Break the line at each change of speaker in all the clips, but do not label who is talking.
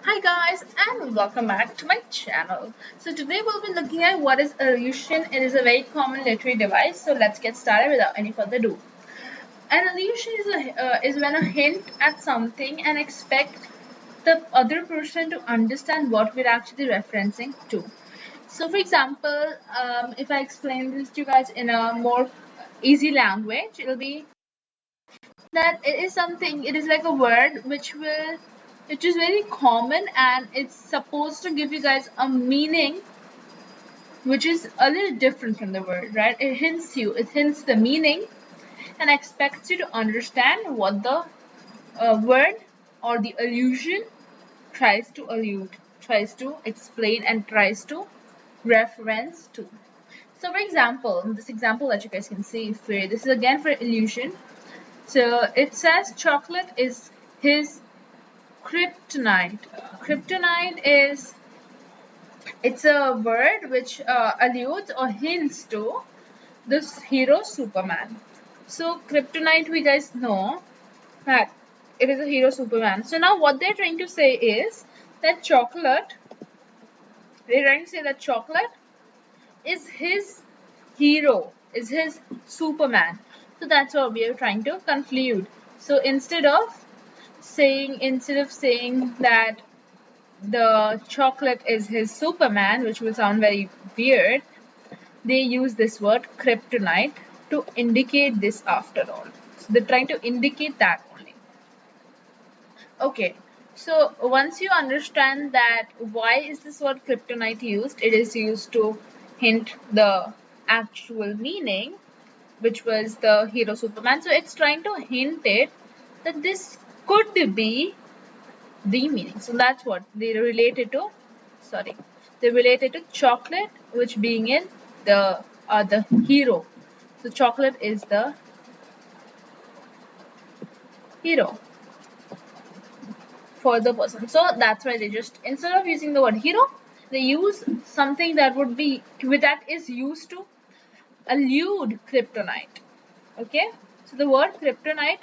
Hi guys and welcome back to my channel. So today we'll be looking at what is illusion. It is a very common literary device. So let's get started without any further ado. An illusion is when a hint at something and expect the other person to understand what we're actually referencing to. So for example, if I explain this to you guys in a more easy language, it'll be that it is like a word which is very common, and it's supposed to give you guys a meaning which is a little different from the word, right? It hints the meaning and expects you to understand what the word or the allusion tries to explain, and tries to reference to. So for example, this example that you guys can see, this is again for illusion. So it says chocolate is his kryptonite. Kryptonite is it's a word which alludes or hints to this hero Superman. So kryptonite, we guys know that it is a hero Superman. So now what they're trying to say is that chocolate is his hero, is his Superman. So that's what we are trying to conclude. So instead of saying that the chocolate is his Superman, which will sound very weird, they use this word kryptonite to indicate this after all. So they're trying to indicate that only. Okay, so once you understand that why is this word kryptonite used, it is used to hint the actual meaning, which was the hero Superman. So it's trying to hint it that this could be the meaning. So that's what they related to. Sorry, they related to chocolate, which being in the hero. So chocolate is the hero for the person. So that's why they just, instead of using the word hero, they use something that is used to allude kryptonite. Okay, so the word kryptonite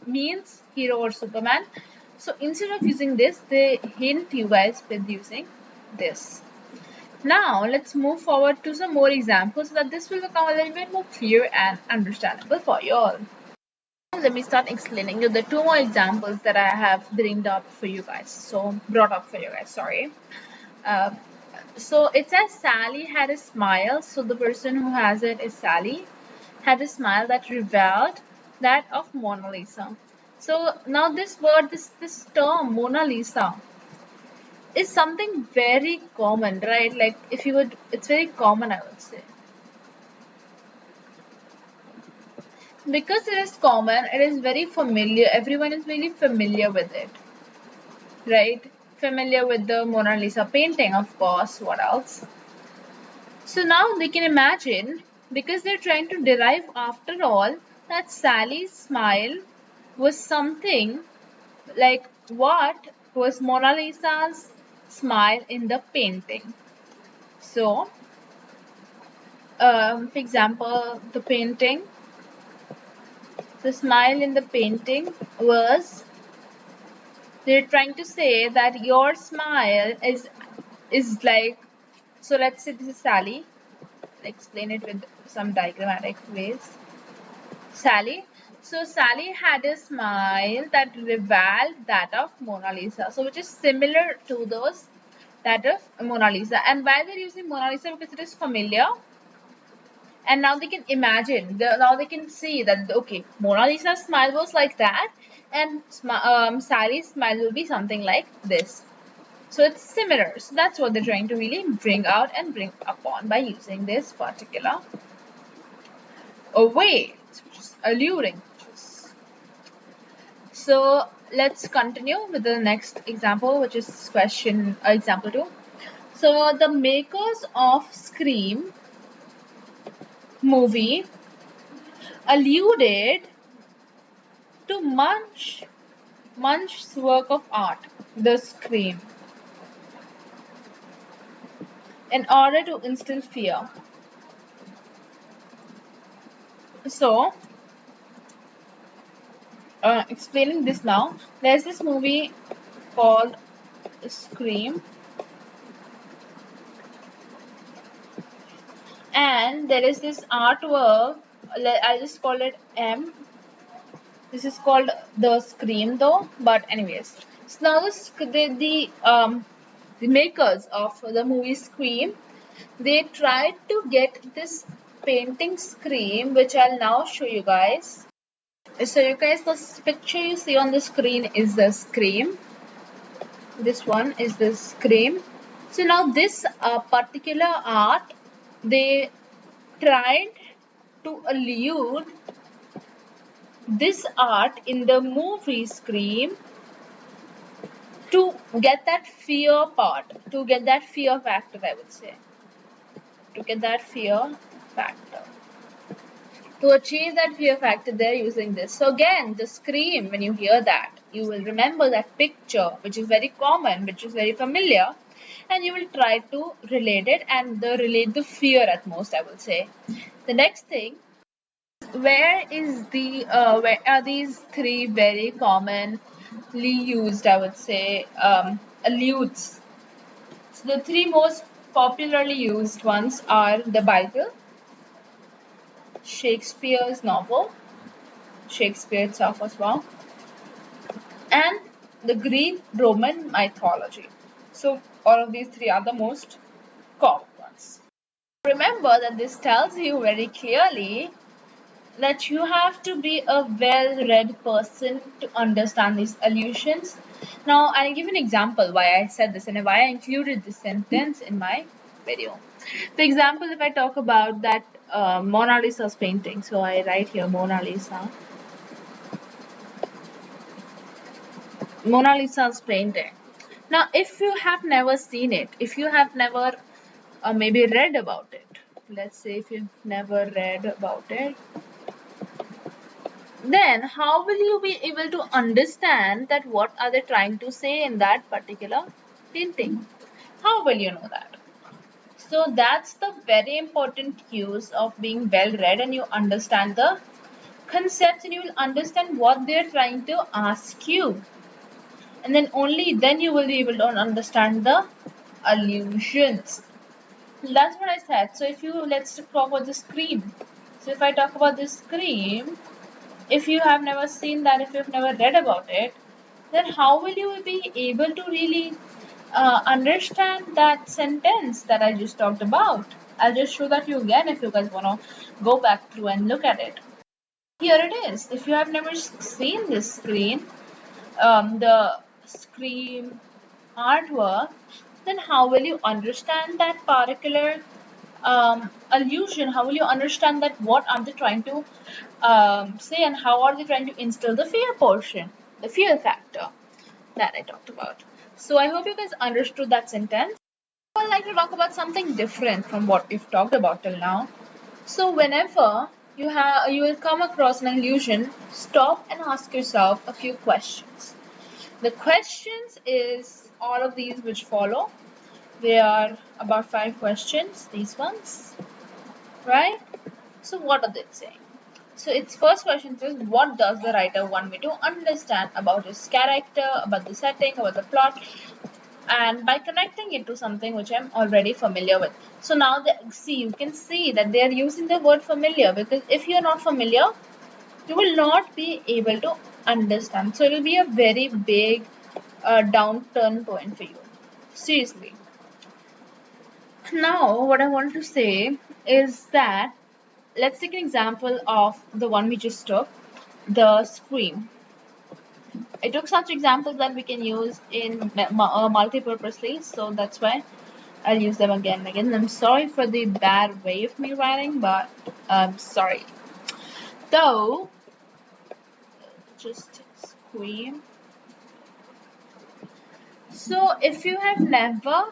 means hero or Superman. So instead of using this, they hint you guys with using this. Now let's move forward to some more examples so that this will become a little bit more clear and understandable for you all. Let me start explaining you the two more examples that I have brought up for you guys. Sorry. Uh, so it says Sally had a smile. So the person who has it is Sally, had a smile that revealed that of Mona Lisa. So now this term Mona Lisa is something very common, right? Like it's very common, I would say. Because it is common, it is very familiar. Everyone is very familiar with it, right? Familiar with the Mona Lisa painting, of course. What else? So now they can imagine, because they're trying to derive after all, that Sally's smile was something like what was Mona Lisa's smile in the painting. So, for example, the smile in the painting was, they're trying to say that your smile is like, so let's say this is Sally. I'll explain it with some diagrammatic ways. Sally. So Sally had a smile that revealed that of Mona Lisa. So which is similar to that of Mona Lisa. And why they're using Mona Lisa? Because it is familiar. And now they can imagine, now they can see that, okay, Mona Lisa's smile was like that, and Sally's smile will be something like this. So it's similar. So that's what they're trying to really bring out and bring upon by using this particular way, which is alluring. So let's continue with the next example, which is example 2. So the makers of Scream movie alluded to Munch's work of art, The Scream, in order to instill fear. So, explaining this now, there's this movie called scream, and there is this artwork. I'll just call it M. This is called the Scream, though. But anyways, so now the makers of the movie Scream, they tried to get this painting Scream, which I'll now show you guys. So you guys, this picture you see on the screen is the Scream. This one is the Scream. So now this particular art, they tried to allude this art in the movie Scream to get that fear part, to get that fear factor, I would say. To get that fear factor. To achieve that fear factor, they're using this. So again, the Scream, when you hear that, you will remember that picture, which is very common, which is very familiar, and you will try to relate it and relate the fear at most, I will say. The next thing, where are these three very commonly used, I would say, alludes. So the three most popularly used ones are the Bible, Shakespeare's novel, Shakespeare itself as well, and the Greek Roman mythology. So all of these three are the most common ones. Remember that this tells you very clearly that you have to be a well-read person to understand these allusions. Now, I'll give an example why I said this and why I included this sentence in my video. For example, if I talk about that Mona Lisa's painting, so I write here Mona Lisa. Mona Lisa's painting. Now, if you have never seen it, if you have never maybe read about it, let's say if you've never read about it, then how will you be able to understand that what are they trying to say in that particular painting? How will you know that? So that's the very important use of being well read, and you understand the concepts and you will understand what they're trying to ask you. And then only then you will be able to understand the allusions. That's what I said. So if you let's talk about the Scream. So if I talk about the Scream, if you have never seen that, if you've never read about it, then how will you be able to really understand that sentence that I just talked about? I'll just show that you again if you guys want to go back through and look at it. Here it is. If you have never seen this the Scream artwork, then how will you understand that particular allusion? How will you understand that what are they trying to say and how are they trying to instill the fear portion, the fear factor that I talked about? So I hope you guys understood that sentence. I'd like to talk about something different from what we've talked about till now. So whenever you will come across an allusion, stop and ask yourself a few questions. The questions is all of these which follow. There are about 5 questions, these ones, right? So what are they saying? So its first question is, what does the writer want me to understand about his character, about the setting, about the plot, and by connecting it to something which I'm already familiar with. So now you can see that they are using the word familiar, because if you're not familiar, you will not be able to understand. So it will be a very big downturn point for you. Seriously. Now, what I want to say is that let's take an example of the one we just took, the Scream. I took such examples that we can use in multi-purposely, so that's why I'll use them again and again. I'm sorry for the bad way of me writing, but I'm sorry. So, just Scream. So, if you have never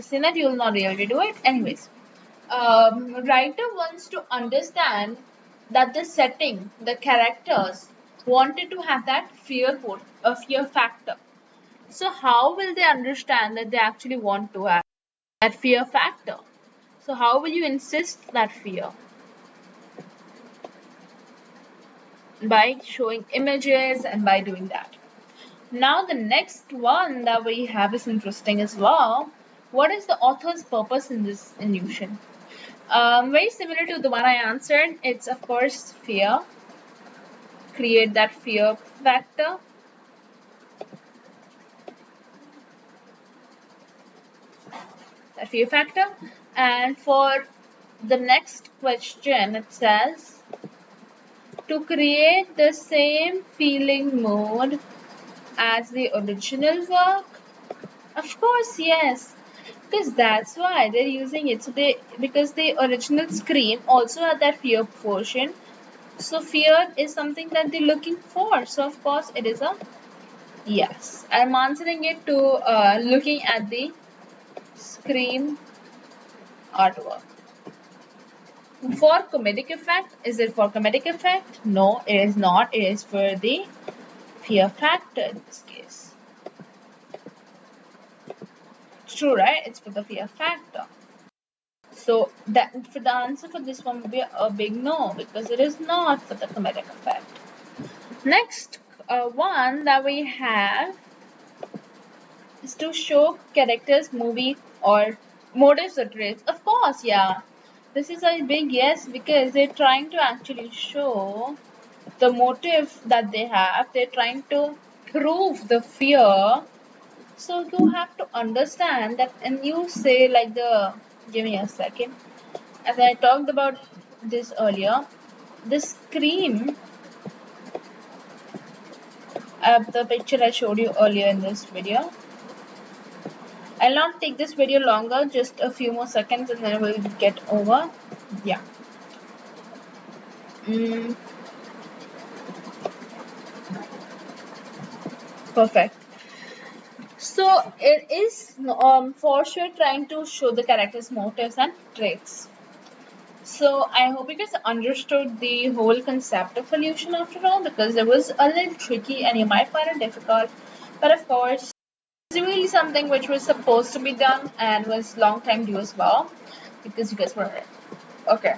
seen that, you will not be able to do it. Anyways, writer wants to understand that the setting, the characters wanted to have that fear factor. So how will they understand that they actually want to have that fear factor? So how will you insist that fear? By showing images and by doing that. Now the next one that we have is interesting as well. What is the author's purpose in this illusion? Very similar to the one I answered. It's of course fear. Create that fear factor. That fear factor. And for the next question, it says to create the same feeling mode as the original work. Of course, yes. Because that's why they're using it. So because the original Scream also had that fear portion. So fear is something that they're looking for. So of course it is a yes. I'm answering it to looking at the Scream artwork. For comedic effect, is it for comedic effect? No, it is not. It is for the fear factor in this case. It's true, right? It's for the fear factor. So that for the answer for this one would be a big no, because it is not for the comedic effect. Next one that we have is to show characters movie or motives or traits. Of course, yeah. This is a big yes, because they're trying to actually show the motive that they have. They're trying to prove the fear. So you have to understand that, and you say like give me a second. As I talked about this earlier, the Scream, the picture I showed you earlier in this video. I'll not take this video longer, just a few more seconds and then we'll get over. Yeah. Perfect. So it is for sure trying to show the character's motives and traits. So I hope you guys understood the whole concept of illusion after all, because it was a little tricky and you might find it difficult. But of course, it's really something which was supposed to be done and was long time due as well, because you guys were okay.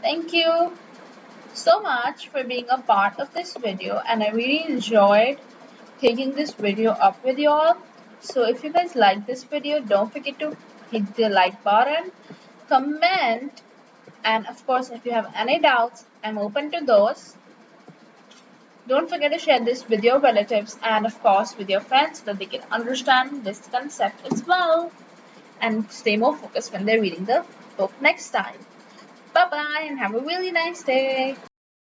Thank you so much for being a part of this video, and I really enjoyed taking this video up with you all. So if you guys like this video, don't forget to hit the like button, comment, and of course if you have any doubts, I'm open to those. Don't forget to share this with your relatives and of course with your friends, so that they can understand this concept as well and stay more focused when they're reading the book next time. Bye bye and have a really nice day.